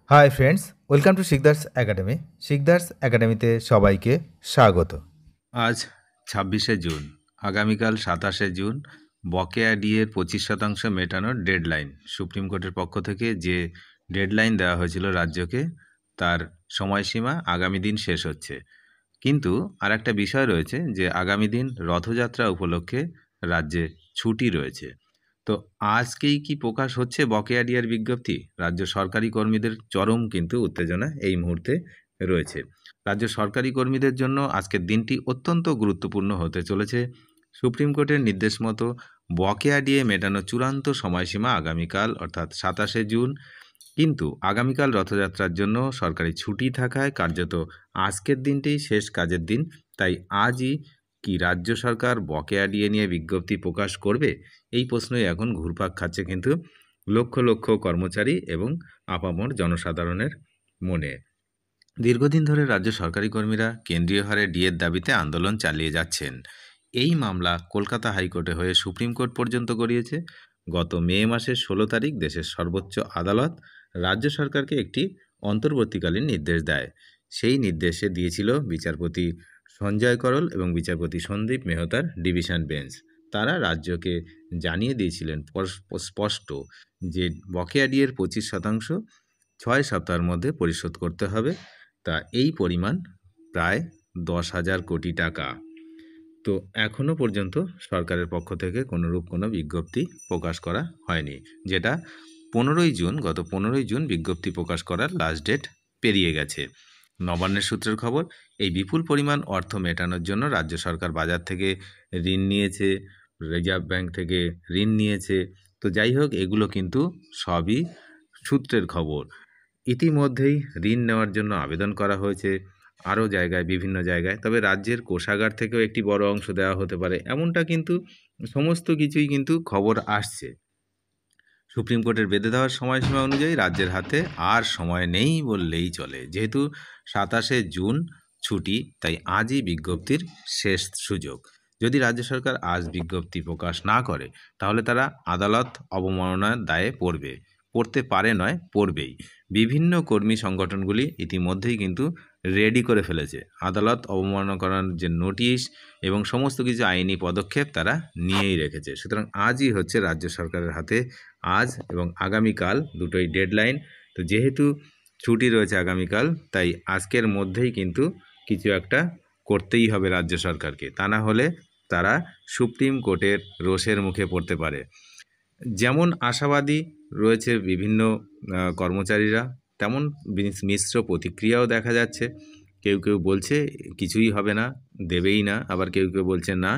Hi friends, welcome to Sikdar's academy. Sikdar's একাডেমিতে সবাইকে স্বাগত। আজ ২৬শে জুন, আগামীকাল ২৭শে জুন বকেয়া ডিএর ২৫% মেটানোর ডেডলাইন। সুপ্রিম কোর্টের পক্ষ থেকে যে ডেডলাইন দেওয়া হয়েছিল রাজ্যকে, তার সময়সীমা আগামী দিন শেষ হচ্ছে। কিন্তু আর একটা বিষয় রয়েছে যে আগামী দিন রথযাত্রা উপলক্ষে রাজ্যে ছুটি রয়েছে। তো আজকেই কি প্রকাশ হচ্ছে বকেয়া ডিএর বিজ্ঞপ্তি? রাজ্য সরকারি কর্মীদের চরম কিন্তু উত্তেজনা এই মুহূর্তে রয়েছে। রাজ্য সরকারি কর্মীদের জন্য আজকের দিনটি অত্যন্ত গুরুত্বপূর্ণ হতে চলেছে। সুপ্রিম কোর্টের নির্দেশ মতো বকেয়া ডিএ মেটানোর চূড়ান্ত সময়সীমা আগামীকাল অর্থাৎ ২৭শে জুন। কিন্তু আগামীকাল রথযাত্রার জন্য সরকারি ছুটি থাকায় কার্যত আজকের দিনটাই শেষ কাজের দিন। তাই আজই কি রাজ্য সরকার বকেয়া ডিএ নিয়ে বিজ্ঞপ্তি প্রকাশ করবে? এই প্রশ্নই এখন ঘুরপাক খাচ্ছে কিন্তু লক্ষ লক্ষ কর্মচারী এবং আপামর জনসাধারণের মনে। দীর্ঘদিন ধরে রাজ্য সরকারি কর্মীরা কেন্দ্রীয় হারে ডিএর দাবিতে আন্দোলন চালিয়ে যাচ্ছেন। এই মামলা কলকাতা হাইকোর্টে হয়ে সুপ্রিম কোর্ট পর্যন্ত গড়িয়েছে। গত মে মাসের ১৬ তারিখ দেশের সর্বোচ্চ আদালত রাজ্য সরকারকে একটি অন্তর্বর্তীকালীন নির্দেশ দেয়। সেই নির্দেশে দিয়েছিল বিচারপতি সঞ্জয় করল এবং বিচারপতি সন্দীপ মেহতার ডিভিশন বেঞ্চ। তারা রাজ্যকে জানিয়ে দিয়েছিলেন স্পষ্ট যে বকেয়া ডিএর ২৫% ৬ সপ্তাহের মধ্যে পরিশোধ করতে হবে। তা এই পরিমাণ প্রায় ১০,০০০ কোটি টাকা। তো এখনও পর্যন্ত সরকারের পক্ষ থেকে কোনোরূপ কোনো বিজ্ঞপ্তি প্রকাশ করা হয়নি, যেটা ১৫ই জুন, গত ১৫ই জুন বিজ্ঞপ্তি প্রকাশ করার লাস্ট ডেট পেরিয়ে গেছে। নবান্নের সূত্রের খবর, এই বিপুল পরিমাণ অর্থ মেটানোর জন্য রাজ্য সরকার বাজার থেকে ঋণ নিয়েছে, রিজার্ভ ব্যাংক থেকে ঋণ নিয়েছে। তো যাই হোক, এগুলো কিন্তু সবই সূত্রের খবর। ইতিমধ্যেই ঋণ নেওয়ার জন্য আবেদন করা হয়েছে আরও জায়গায়, বিভিন্ন জায়গায়। তবে রাজ্যের কোষাগার থেকেও একটি বড় অংশ দেওয়া হতে পারে, এমনটা কিন্তু সমস্ত কিছুই কিন্তু খবর আসছে। সুপ্রিম কোর্টের বেঁধে দেওয়ার সময়সীমা অনুযায়ী রাজ্যের হাতে আর সময় নেই বললেই চলে। যেহেতু ২৭শে জুন ছুটি, তাই আজই বিজ্ঞপ্তির শেষ সুযোগ। যদি রাজ্য সরকার আজ বিজ্ঞপ্তি প্রকাশ না করে, তাহলে তারা আদালত অবমাননার দায়ে পড়তে পারে নয়, পড়বেই। বিভিন্ন কর্মী সংগঠনগুলি ইতিমধ্যেই কিন্তু রেডি করে ফেলেছে আদালত অবমাননা করার যে নোটিশ এবং সমস্ত কিছু আইনি পদক্ষেপ তারা নিয়েই রেখেছে। সুতরাং আজই হচ্ছে রাজ্য সরকারের হাতে, আজ এবং আগামীকাল দুটোই ডেডলাইন। তো যেহেতু ছুটি রয়েছে আগামীকাল, তাই আজকের মধ্যেই কিন্তু কিছু একটা করতেই হবে রাজ্য সরকারকে। তা না হলে তারা সুপ্রিম কোর্টের রোষের মুখে পড়তে পারে। যেমন আশাবাদী রয়েছে বিভিন্ন কর্মচারীরা, তেমন মিশ্র প্রতিক্রিয়াও দেখা যাচ্ছে। কেউ কেউ বলছে কিছুই হবে না, দেবেই না, আবার কেউ কেউ বলছে না,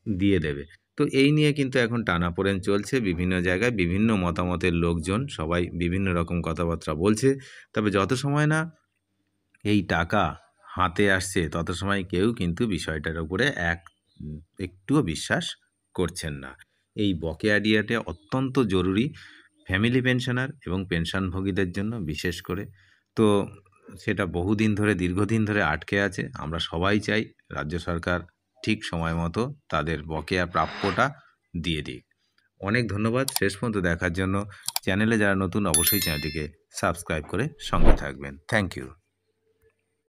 দিয়ে দেবে। তো এই নিয়ে কিন্তু এখন টানাপোড়েন চলছে বিভিন্ন জায়গায়। বিভিন্ন মতামতের লোকজন সবাই বিভিন্ন রকম কথাবার্তা বলছে। তবে যত সময় না এই টাকা হাতে আসছে, তত সময় কেউ কিন্তু বিষয়টার উপরে একটুও বিশ্বাস করছেন না। এই বকেয়া ডিএটা অত্যন্ত জরুরি ফ্যামিলি পেনশনার এবং পেনশনভোগীদের জন্য বিশেষ করে। তো সেটা দীর্ঘদিন ধরে আটকে আছে। আমরা সবাই চাই রাজ্য সরকার ঠিক সময় মতো তাদের বকেয়া প্রাপ্যটা দিয়ে দিক। অনেক ধন্যবাদ শেষ পর্যন্ত দেখার জন্য। চ্যানেলে যারা নতুন, অবশ্যই চ্যানেলটিকে সাবস্ক্রাইব করে সঙ্গে থাকবেন। Thank you.